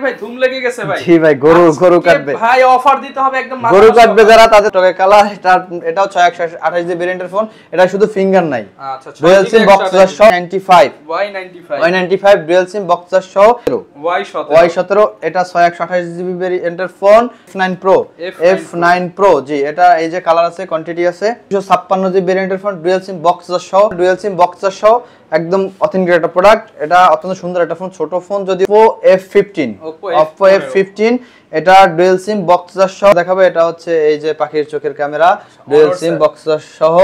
ভাই ধুম লেগে গেছে ভাই। জি ভাই গরু কাটবে ভাই অফার দিতে হবে একদম গরু কাটবে যারা তাদের টকে কালার এটাও 628 জি ভেরিয়েন্টের ফোন এটা শুধু ফিঙ্গার নাই আচ্ছা dual SIM box 95 Y95 dual SIM box সহ Y17 এটা 628 জিবি ভেরিয়েন্টের ফোন F9 Pro জি এটা এই যে কালার আছে কোয়ান্টিটি আছে 256 জিবি ভেরিয়েন্টের ফোন ডুয়াল সিম বক্স সহ একদম অথেন্টিক একটা প্রোডাক্ট এটা অত্যন্ত সুন্দর একটা ফোন ছোট ফোন যদি Oppo F15 এটা ডুয়াল সিম বক্স সহ দেখাবে এটা হচ্ছে এই যে পাখির চোখের ক্যামেরা ডুয়াল সিম বক্স সহ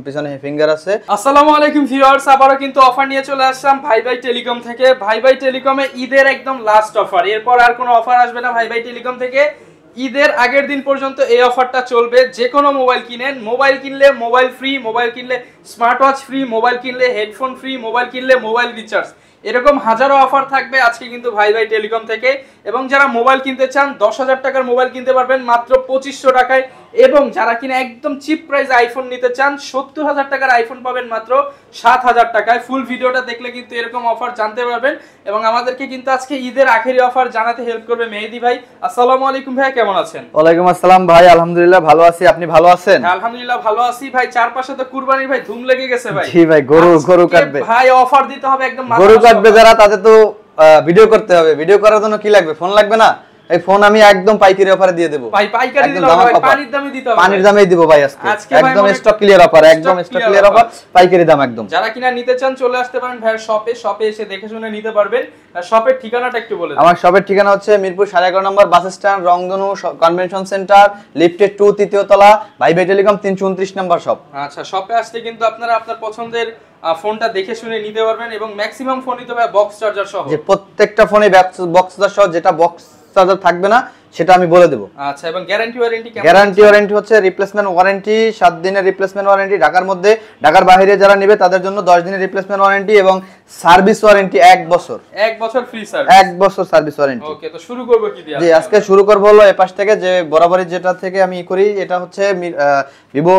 পিছনে ফিঙ্গার আছে। আসসালামু আলাইকুম ভিউয়ার্স আবারো কিন্তু অফার নিয়ে চলে আসলাম ভাই টেলিকম থেকে। ভাই টেলিকমে ঈদের একদম লাস্ট অফার, এরপর আর কোনো অফার আসবে না ভাই টেলিকম থেকে। ঈদের আগের দিন পর্যন্ত এই অফারটা চলবে। যে কোনো মোবাইল কিনেন, মোবাইল কিনলে মোবাইল ফ্রি, মোবাইল কিনলে স্মার্ট ওয়াচ ফ্রি, মোবাইল কিনলে হেডফোন ফ্রি, মোবাইল কিনলে মোবাইল রিচার্জ, এরকম হাজারো অফার থাকবে আজকে কিন্তু ভাই টেলিকম থেকে। এবং যারা মোবাইল কিনতে চান 10,000 টাকার মোবাইল কিনতে পারবেন মাত্র 2500 টাকায়, এবং যারা কিনা একদম চিপ প্রাইস আইফোন নিতে চান 70,000 টাকার আইফোন পাবেন মাত্র 7,000 টাকায়। ফুল ভিডিওটা দেখলে কিন্তু এরকম অফার জানতে পারবেন। এবং আমাদেরকে কিন্তু আজকে ঈদের আখেরি অফার জানাতে হেল্প করবে মেহেদি ভাই। আসসালামু আলাইকুম ভাই, কেমন আছেন? ওয়ালাইকুম আসসালাম ভাই, আলহামদুলিল্লাহ ভালো আছি, আপনি ভালো আছেন? হ্যাঁ আলহামদুলিল্লাহ ভালো আছি ভাই। চারপাশে তো কুরবানির ভাই ধুম লেগে গেছে ভাই। জি ভাই গরু কাটবে ভাই অফার দিতে হবে একদম গরু কাটবে যারা তাদের তো ভিডিও করতে হবে। ভিডিও করার জন্য কি লাগবে? ফোন লাগবে না? এই ফোন আমি একদম পাইকারি অফারে দিয়ে দেব ভাই। পাইকারি দিলে ভাই পানির দামে দিতে হবে। পানির দামেই দিব ভাই আজকে একদম স্টক ক্লিয়ার অফার, একদম স্টক ক্লিয়ার অফার, পাইকারি দাম একদম। যারা কিনা নিতে চান চলে আসতে পারেন ভাই শপে এসে দেখে শুনে নিতে পারবেন। শপের ঠিকানাটা একটু বলে দিন। আমার শপের ঠিকানা হচ্ছে মিরপুর 11.5 নম্বর বাস স্ট্যান্ড, রংধনু কনভেনশন সেন্টার, লিফটেড 2 তৃতীয় তলা, ভাই টেলিকম 329 নম্বর শপ। আচ্ছা, শপে আসলে কিন্তু আপনারা আপনার পছন্দের ফোনটা দেখে শুনে নিতে পারবেন। এবং ম্যাক্সিমাম ফোনই তো ভাই বক্স চার্জার সহ, যে প্রত্যেকটা ফোনে বক্স চার্জার সহ, যেটা বক্স চার্জার থাকবে না সেটা আমি বলে দেব। আচ্ছা, এবং গ্যারান্টি ওয়ারেন্টি কেমন? গ্যারান্টি ওয়ারেন্টি হচ্ছে রিপ্লেসমেন্ট ওয়ারেন্টি 7 দিনের রিপ্লেসমেন্ট ওয়ারেন্টি ঢাকার মধ্যে, ঢাকার বাইরে যারা নেবে তাদের জন্য 10 দিনের রিপ্লেসমেন্ট ওয়ারেন্টি এবং সার্ভিস ওয়ারেন্টি 1 বছর। 1 বছর ফ্রি সার্ভিস, 1 বছর সার্ভিস ওয়ারেন্টি। ওকে, তো শুরু করব কি দিয়ে? জি আজকে শুরু করব হলো এই পাশ থেকে, যে বরাবরই যেটা থেকে আমি করি, এটা হচ্ছে Vivo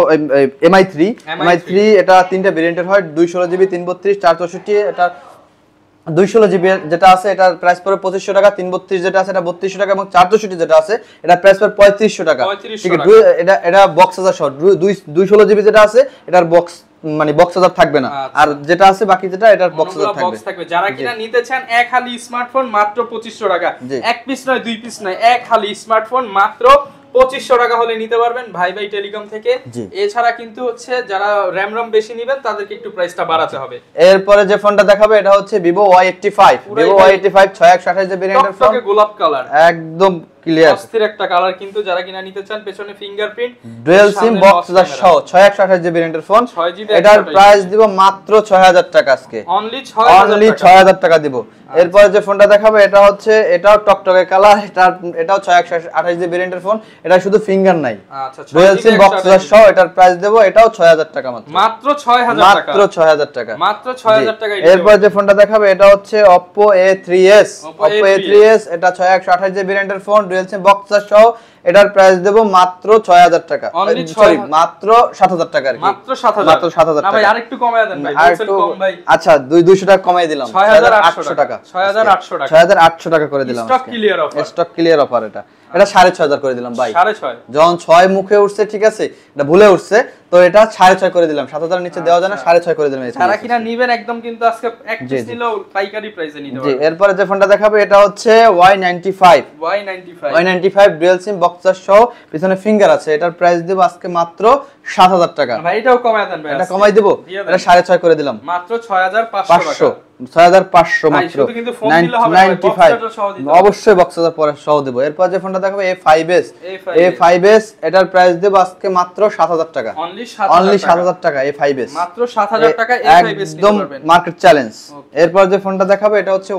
MI3 এটা তিনটা ভেরিয়েন্টের হয়, 216 জিবি, 332, 464। এটা 216 জিবি যেটা আছে এটার প্রাইস পড়ে 2500 টাকা, 332 যেটা আছে এটা 3200 টাকা, এবং 464 যেটা আছে এটা প্রাইস পড়ে 3500 টাকা। ঠিক আছে, এটা বক্স চার্জার সহ 216 জিবি যেটা আছে এটার বক্স মানে বক্স চার্জার থাকবে না, আর যেটা আছে বাকি যেটা এটার বক্স চার্জার থাকবে। যারা কিনা নিতে চান এক হালি স্মার্টফোন মাত্র 2500 টাকা, এক পিস নয়, দুই পিস নয়, এক হালি স্মার্টফোন মাত্র 2500 টাকা হলে নিতে পারবেন ভাই টেলিকম থেকে। এছাড়া কিন্তু হচ্ছে যারা র‍্যাম রম বেশি নেবেন তাদেরকে একটু প্রাইসটা বাড়াতে হবে। এরপরে যে ফোনটা দেখাবে এটা হচ্ছে Vivo Y85 628 জিবি ভেরিয়েন্টের ফোন, গোলাপ কালার একদম ক্লিয়ার অস্থির একটা কালার। কিন্তু যারা কিনা নিতে চান পেছনে ফিঙ্গারপ্রিন্ট, ডুয়াল সিম বক্স সহ 628 জিবি ভেরিয়েন্টের ফোন, এটার প্রাইস দিব মাত্র 6000 টাকা আজকে, অনলি 6000 টাকা দিব। এরপরে যে ফোনটা দেখাবে এটা হচ্ছে, এটাও টকটকে কালার, এটাও 628 জিবি ভেরিয়েন্টের ফোন, এটা শুধু ফিঙ্গার নাই, আচ্ছা ডুয়াল সিম বক্স সহ এটার প্রাইস দেব এটাও 6000 টাকা মাত্র 6000 টাকা, মাত্র 6000 টাকা। এরপরে যে ফোনটা দেখাবে এটা হচ্ছে Oppo A3s এটা 628 জিবি ভেরিয়েন্টের ফোন, ডুয়াল সিম বক্স সহ এটার প্রাইস দেব মাত্র 6000 টাকা, সরি মাত্র 7000 টাকা, আর কি মাত্র 7000 টাকা। না ভাই আরেকটু কমায় দেন ভাই, বলছেন কম ভাই। আচ্ছা 200 টাকা কমাই দিলাম, 6800 টাকা, 6800 টাকা করে দিলাম। স্টক ক্লিয়ার অফার এটা 6500 করে দিলাম ভাই। 6500 যখন 6 মুখে উঠছে, ঠিক আছে এটা ভুলে উঠছে, তো এটা 6500 করে দিলাম, 7000 নিচে দেওয়া যায় না, 6500 করে দিলাম। যারা কিনা নেবেন একদম কিন্তু আজকে এক পিস নিলেও পাইকারি প্রাইসে নিতে পারবেন। জি এরপরে যে ফোনটা দেখাবে এটা হচ্ছে Y95 ডুয়াল সিম বক্স সহ পিছনে ফিঙ্গার আছে, এটার প্রাইস দেব আজকে মাত্র 7000 টাকা। ভাই এটাও কমায় দেন ভাই, এটা কমাই দেব, এটা 6500 করে দিলাম, মাত্র 6500 6500 মাত্র 95। অবশ্যই বক্স চার্জার পরে সহ দেব। এরপর যে ফোনটা দেখাবে A5s এটার প্রাইস দেব আজকে মাত্র 7000 টাকা, অনলি 7000 টাকা। A5s মাত্র 7000 টাকা A5s একদম মার্কেট চ্যালেঞ্জ। এরপর যে ফোনটা দেখাবে এটা হচ্ছে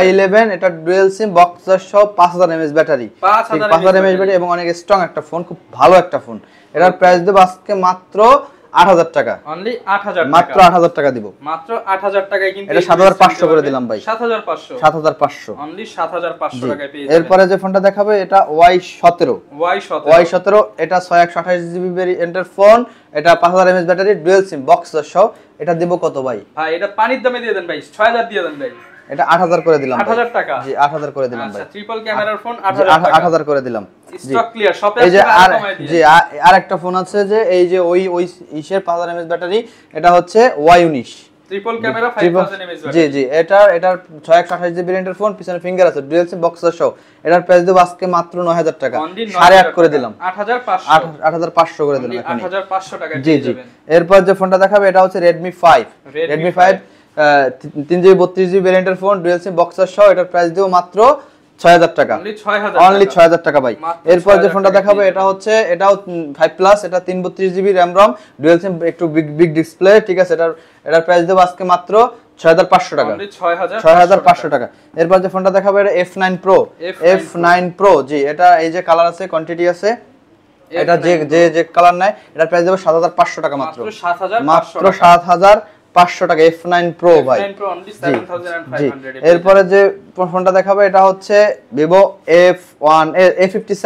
Y11 এটা ডুয়াল সিম বক্স সহ 5000 mAh ব্যাটারি, 5000 mAh ব্যাটারি, এবং অনেক স্ট্রং একটা ফোন, খুব ভালো একটা ফোন। এটার প্রাইস দেব আজকে মাত্র 8000 টাকা, অনলি 8000 টাকা, মাত্র 8000 টাকা দিব, মাত্র 8000 টাকায় কিন্তু এটা 7500 করে দিলাম ভাই, 7500 অনলি 7500 টাকায় পেয়ে যাবেন। এরপরে যে ফোনটা দেখাবে এটা Y17 এটা 628 জিবি ভেরিয়েন্টের ফোন, এটা 5000 mAh battery, dual SIM box সহ, এটা দেব কত ভাই? ভাই এটা পানির দামে দিয়ে দেন ভাই, 6000 দিয়ে দেন ভাই। এটা 8000 করে দিলাম 8000 টাকা জি 8000 করে দিলাম ভাই আচ্ছা ট্রিপল ক্যামেরার ফোন 8000 করে দিলাম স্টক ক্লিয়ার শপে এই যে আর জি আরেকটা ফোন আছে যে এই যে ওই ইসের 5000 mAh ব্যাটারি এটা হচ্ছে Y19 ট্রিপল ক্যামেরা 5000 mAh জি জি এটার 628 জিবি ভেরিয়েন্টের ফোন পিছনে ফিঙ্গার আছে ডুয়াল সিম বক্সার সহ এটার প্রাইস দেব আজকে মাত্র 9000 টাকা 8.5 করে দিলাম 8500 করে দিলাম এখন 8500 টাকা জি জি এরপর যে ফোনটা দেখাবে এটা হচ্ছে Redmi 5 3GB 32GB ভেরিয়েন্টের ফোন ডুয়াল সিম বক্সার সহ এটার প্রাইস দেব মাত্র 6000 টাকা অনলি 6000 টাকা ভাই এরপর যে ফোনটা দেখাবে এটা হচ্ছে এটাও 5 প্লাস এটা 332GB RAM ROM ডুয়াল সিম একটু বিগ ডিসপ্লে ঠিক আছে এটার প্রাইস দেব আজকে মাত্র 6500 টাকা অনলি 6500 টাকা এরপর যে ফোনটা দেখাবে এটা F9 Pro জি এটা এই যে কালার আছে কোয়ান্টিটি আছে এটা যে কালার নাই এটার প্রাইস দেব 7500 টাকা মাত্র 7500 টাকা F9 Pro ভাই এরপরে যে ফোনটা দেখাবে এটা হচ্ছে Vivo A57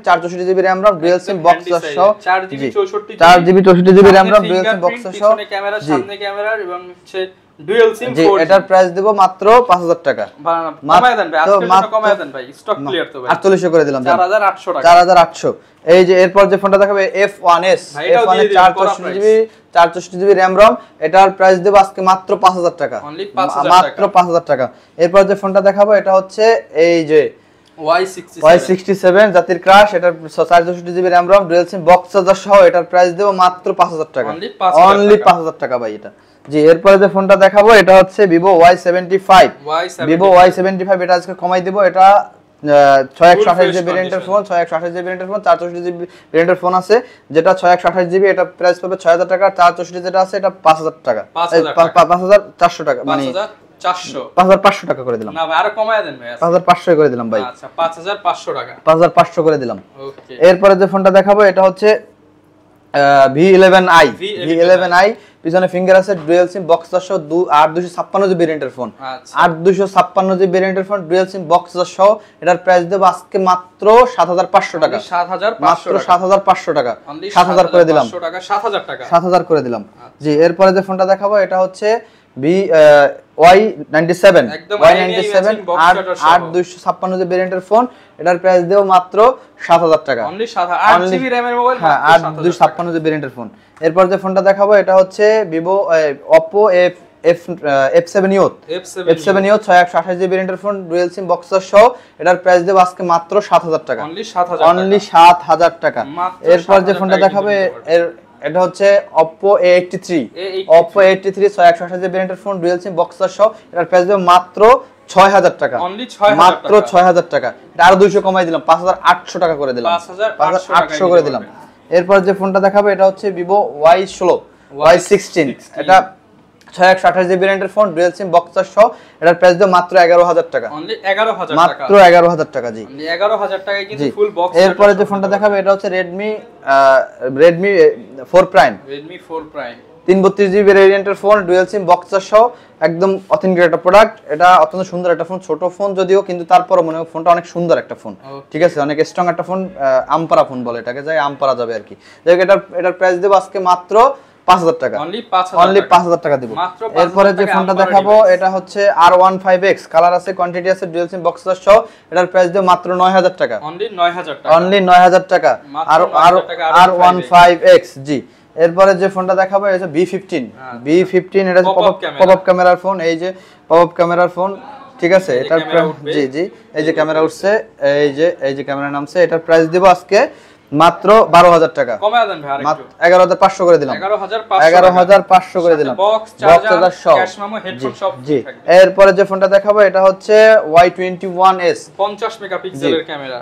464GB RAM ROM dual SIM বক্সার সহ 4GB 64GB RAM ROM dual SIM বক্সার সহ পিছনে ক্যামেরা সামনে ক্যামেরা এবং হচ্ছে ডুয়াল সিম জি এটার প্রাইস দেব মাত্র 5000 টাকা কমায় দেন ভাই আজকে জন্য কমায় দেন ভাই স্টক ক্লিয়ার তো ভাই 4800 করে দিলাম 4800 টাকা 4800 এই যে এরপর যে ফোনটা দেখাবে F1s 464GB RAM ROM এটার প্রাইস দেব আজকে মাত্র 5000 টাকা মাত্র 5000 টাকা এরপর যে ফোনটা দেখাবো এটা হচ্ছে এই যে Y67 জাতির ক্রাশ এটার 464GB RAM ROM dual SIM box charger সহ এটার প্রাইস দেব মাত্র 5000 টাকা অনলি 5000 টাকা ভাই এটা জি এরপরে যে ফোনটা দেখাবো এটা হচ্ছে Vivo Y75 এটা আজকে কমাই দেব এটা 628GB ভেরিয়েন্টের ফোন 628GB ভেরিয়েন্টের ফোন 464GB ভেরিয়েন্টের ফোন আছে যেটা 628GB এটা প্রাইস পাবে 6000 টাকা 464 যেটা আছে এটা 5000 টাকা 5400 টাকা মানে 5500 টাকা করে দিলাম না ভাই আরো কমায় দেন ভাই 5500 করে দিলাম ভাই আচ্ছা 5500 টাকা 5500 করে দিলাম ওকে এরপরে যে ফোনটা দেখাবো এটা হচ্ছে V11i পিছনে ফিঙ্গার আছে ডুয়াল সিম বক্সার সহ 8256GB ভেরিয়েন্টের ফোন 8256GB ভেরিয়েন্টের ফোন ডুয়াল সিম বক্সার সহ এটার প্রাইস দেব আজকে মাত্র 7500 টাকা 7500 টাকা 7000 করে দিলাম 7000 করে দিলাম জি এরপরে যে ফোনটা দেখাবো এটা হচ্ছে Y97 8256GB ভেরিয়েন্টের ফোন এটার প্রাইস দেব মাত্র 7000 টাকা অনলি 8GB RAM এর মোবাইল হ্যাঁ 8256GB ভেরিয়েন্টের ফোন এরপর যে ফোনটা দেখাবো এটা হচ্ছে Vivo Oppo F7 Youth 628GB ভেরিয়েন্টের ফোন ডুয়াল সিম বক্সার সহ এটার প্রাইস দেব আজকে মাত্র 7000 টাকা অনলি 7000 টাকা এরপর যে ফোনটা দেখাবে এটা হচ্ছে Oppo A83 628GB ভেরিয়েন্টের ফোন ডুয়াল সিম বক্সার সহ এটার প্রাইস দেব মাত্র 6000 টাকা মাত্র 6000 টাকা এটা আরো 200 কমাই দিলাম 5800 টাকা করে দিলাম 5800 করে দিলাম এরপর যে ফোনটা দেখাবে এটা হচ্ছে Vivo Y16 এটা 628GB ভেরিয়েন্টের ফোন ডুয়াল সিম বক্সার সহ এটার প্রাইস দেব মাত্র 11000 টাকা অনলি 11000 টাকা মাত্র 11000 টাকা জি অনলি 11000 টাকায় কিন্তু ফুল বক্স এরপরে যে ফোনটা দেখাবে এটা হচ্ছে Redmi 4 Prime 332GB ভেরিয়েন্টের ফোন ডুয়াল সিম বক্সার সহ একদম অথেন্টিক একটা প্রোডাক্ট এটা অত্যন্ত সুন্দর একটা ফোন ছোট ফোন যদিও কিন্তু তারপরও মনে হয় ফোনটা অনেক সুন্দর একটা ফোন ঠিক আছে অনেক স্ট্রং একটা ফোন আমপারা ফোন বলে এটাকে যাই আমপারা যাবে আর কি যাই এটার প্রাইস দেব আজকে মাত্র 5000 টাকা অনলি 5000 টাকা দেব এরপরে যে ফোনটা দেখাবো এটা হচ্ছে R15X কালার আছে কোয়ান্টিটি আছে ডুয়াল সিম বক্সার সহ এটার প্রাইস দেব মাত্র 9000 টাকা অনলি 9000 টাকা R15X জি এরপরে যে ফোনটা দেখাবো এটা B15 এটা পপআপ ক্যামেরার ফোন এই যে পপআপ ক্যামেরার ফোন ঠিক আছে এটার জি জি এই যে ক্যামেরা উঠছে এই যে ক্যামেরা নামছে এটার প্রাইস দেব আজকে মাত্র 12000 টাকা কমায় দেন ভাই আরেকটু 11500 করে দিলাম 11500 করে দিলাম box charger cash memo headphone সব থাকবে এরপরে যে ফোনটা দেখাবো এটা হচ্ছে Y21s 50 মেগাপিক্সেলের ক্যামেরা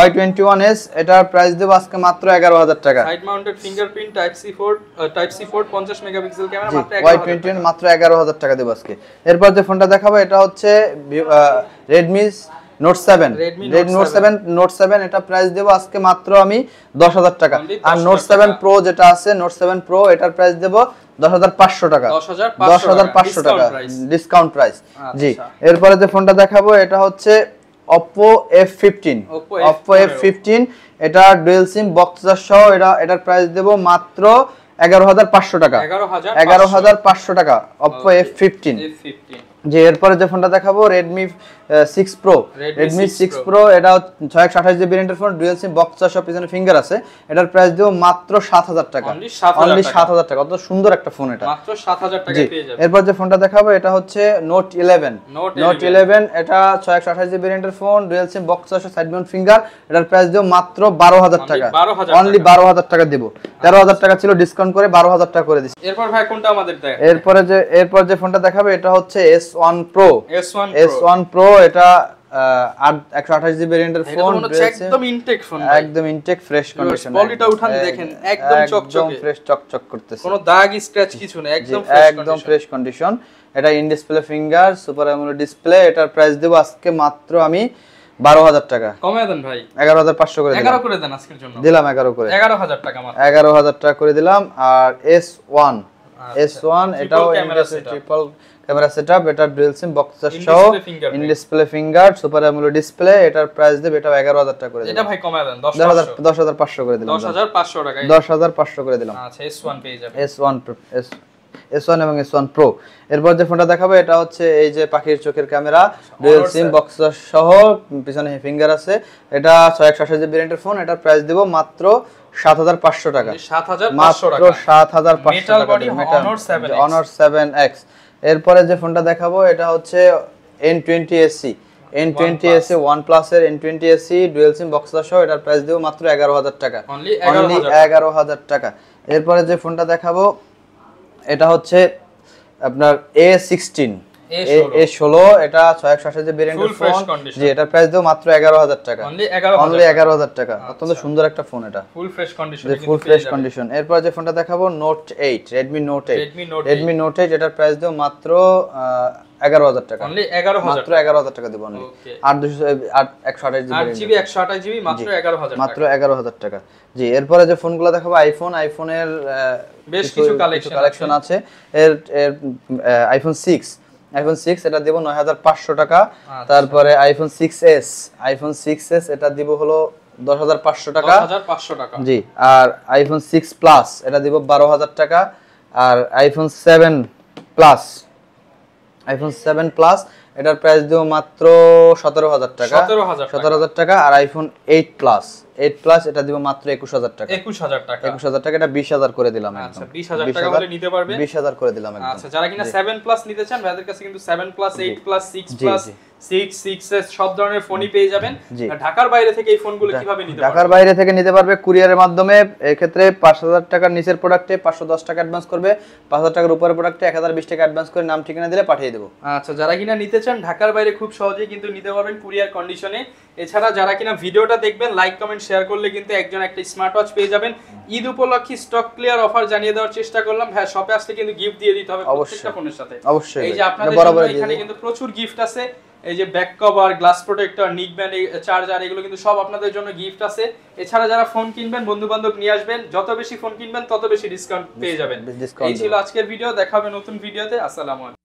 Y21s এটার প্রাইস দেব আজকে মাত্র 11000 টাকা side mounted fingerprint type C port 50 megapixel camera মাত্র 11000 মাত্র 11000 টাকা দেব আজকে এরপর যে ফোনটা দেখাবো এটা হচ্ছে Redmi Note 7 এটা প্রাইস দেব আজকে মাত্র আমি 10000 টাকা আর Note 7 Pro যেটা আছে Note 7 Pro এটার প্রাইস দেব 10500 টাকা 10500 টাকা ডিসকাউন্ট প্রাইস জি এরপরে যে ফোনটা দেখাবো এটা হচ্ছে Oppo F15 এটা ডুয়াল সিম বক্সার সহ এটার প্রাইস দেব মাত্র 11500 টাকা 11500 টাকা Oppo F15 যে এরপরে যে ফোনটা দেখাবো Redmi 6 Pro। Redmi 6 Pro এটা 628 জিবি ভেরিয়েন্টের ফোন, ডুয়াল সিম, বক্স চার্জ, সব পিছনে ফিঙ্গার আছে। এটার প্রাইস দেব মাত্র 7000 টাকা, অনলি 7000 টাকা। কত সুন্দর একটা ফোন এটা, মাত্র 7000 টাকায় পেয়ে যাবেন। এরপর যে ফোনটা দেখাবো এটা হচ্ছে Note 11। Note 11 এটা 628 জিবি ভেরিয়েন্টের ফোন, dual SIM, box charge, side mount finger. এটার প্রাইস দেব মাত্র 12000 টাকা, অনলি 12000 টাকা দেব। 13000 টাকা ছিল, ডিসকাউন্ট করে 12000 টাকা করে দিছি। এরপর ভাই কোনটা আমাদের দেখ? এরপর যে ফোনটা দেখাবে এটা হচ্ছে S1 Pro। S1 Pro এটা 128 জিবি ভেরিয়েন্টের ফোন, একদম ইনটেক ফোন, একদম ইনটেক, ফ্রেশ কন্ডিশন। কোয়ালিটিটা উঠান দেখেন, একদম চকচকে, ফ্রেশ চকচক করতেছে, কোনো দাগ স্ক্র্যাচ কিছু নেই, একদম ফ্রেশ কন্ডিশন। এটা in display finger, super AMOLED display. এটার প্রাইস দেব আজকে মাত্র আমি 12000 টাকা। কমায় দেন ভাই, 11500 করে দিলাম। 11 করে দেন আজকের জন্য, দিলাম 11 করে, 11000 টাকা মাত্র, 11000 টাকা করে দিলাম। আর S1 এটাও ট্রিপল ক্যামেরা সেটআপ, এটা ডুয়াল সিম, বক্স চার্জ সহ, in display finger, super AMOLED display. এটার প্রাইস দেব এটাও 11000 টাকা করে দিলাম। এটা ভাই কমায় দেন, 10500 করে দিলাম, 10500 টাকা, 10500 করে দিলাম। আচ্ছা S1 পেয়ে যাবেন, S1 এবং S1 Pro। এরপর যে ফোনটা দেখাবো এটা হচ্ছে এই যে পাখির চোখের camera, dual SIM, box charge সহ, পিছনে ফিঙ্গার আছে। এটা 628 জিবি ভেরিয়েন্টের ফোন, এটার প্রাইস দেব মাত্র 7500 টাকা, 7500 টাকা, 7500 টাকা। Honor 7X। এরপরে যে ফোনটা দেখাবো এটা হচ্ছে N20 SE। N20 SE OnePlus এর N20 SE, dual SIM, box charge সহ। এটার প্রাইস দেব মাত্র 11000 টাকা, অনলি 11000 টাকা। এরপরে যে ফোনটা দেখাবো এটা হচ্ছে আপনার A16। এটা 628 জিবি ভেরিয়েন্টের ফোন, জি, এটার প্রাইস দেব মাত্র 11000 টাকা, অনলি 11000 টাকা। অত্যন্ত সুন্দর একটা ফোন, এটা full fresh condition, full fresh condition. এরপর যে ফোনটা দেখাবো Note 8, Redmi Note 8। এটার প্রাইস দেব মাত্র 11000 টাকা, অনলি 11000, মাত্র 11000 টাকা দেব, অনলি 128 জিবি মাত্র 11000 মাত্র 11000 টাকা। জি, এরপরে যে ফোনগুলো দেখাবো আইফোনের বেশ কিছু কালেকশন আছে। এর আইফোন 6 এটা দেব 9500 টাকা। তারপরে আইফোন 6s এটা দিব হলো 10500 টাকা, 10500 টাকা। জি। আর আইফোন 6 প্লাস এটা দিব 12000 টাকা। আর আইফোন 7 প্লাস এটার প্রাইস দেব মাত্র 17000 টাকা, 17000 টাকা। আর আইফোন 8 প্লাস এটা দিব মাত্র 21000 টাকা, 21000 টাকা, এটা 20000 করে দিলাম। আচ্ছা, 20000 টাকা হলে নিতে পারবে, 20000 করে দিলাম একদম। আচ্ছা, যারা কিনা 7 প্লাস নিতে চান ভাইদের কাছে কিন্তু 7 প্লাস, 8 প্লাস, 6 প্লাস, 6s সব ধরনের ফোনই পেয়ে যাবেন। ঢাকার বাইরে থেকে এই ফোনগুলো কিভাবে নিতে পারবে? ঢাকার বাইরে থেকে নিতে পারবে কুরিয়ারের মাধ্যমে। এই ক্ষেত্রে 5000 টাকার নিচের প্রোডাক্টে 510 টাকা অ্যাডভান্স করবে, 5000 টাকার উপরের প্রোডাক্টে 1020 টাকা অ্যাডভান্স করে নাম ঠিকানা দিলে পাঠিয়ে দেব। আচ্ছা, যারা কিনা নিতে চান ঢাকার বাইরে খুব সহজেই কিন্তু নিতে পারবেন কুরিয়ার কন্ডিশনে। এছাড়া যারা কিনা ভিডিওটা দেখবেন, লাইক কমেন্ট শেয়ার করলে কিন্তু একজন একটা স্মার্ট ওয়াচ পেয়ে যাবেন। ঈদ উপলক্ষে স্টক ক্লিয়ার অফার জানিয়ে দেওয়ার চেষ্টা করলাম। হ্যাঁ, শপে আসলে কিন্তু গিফট দিয়ে দিতে হবে প্রত্যেকটা ফোনের সাথে, অবশ্যই। এই যে আপনাদের জন্য এখানে কিন্তু প্রচুর গিফট আছে। এই যে ব্যাক কভার, গ্লাস প্রোটেক্টর, নিক ব্যান্ড, চার্জার, এগুলো কিন্তু সব আপনাদের জন্য গিফট আছে। এছাড়া যারা ফোন কিনবেন, বন্ধু বান্ধব নিয়ে আসবেন, যত বেশি ফোন কিনবেন তত বেশি ডিসকাউন্ট পেয়ে যাবেন। এই ছিল আজকের ভিডিও, দেখা হবে নতুন ভিডিওতে। আসসালামু আলাইকুম।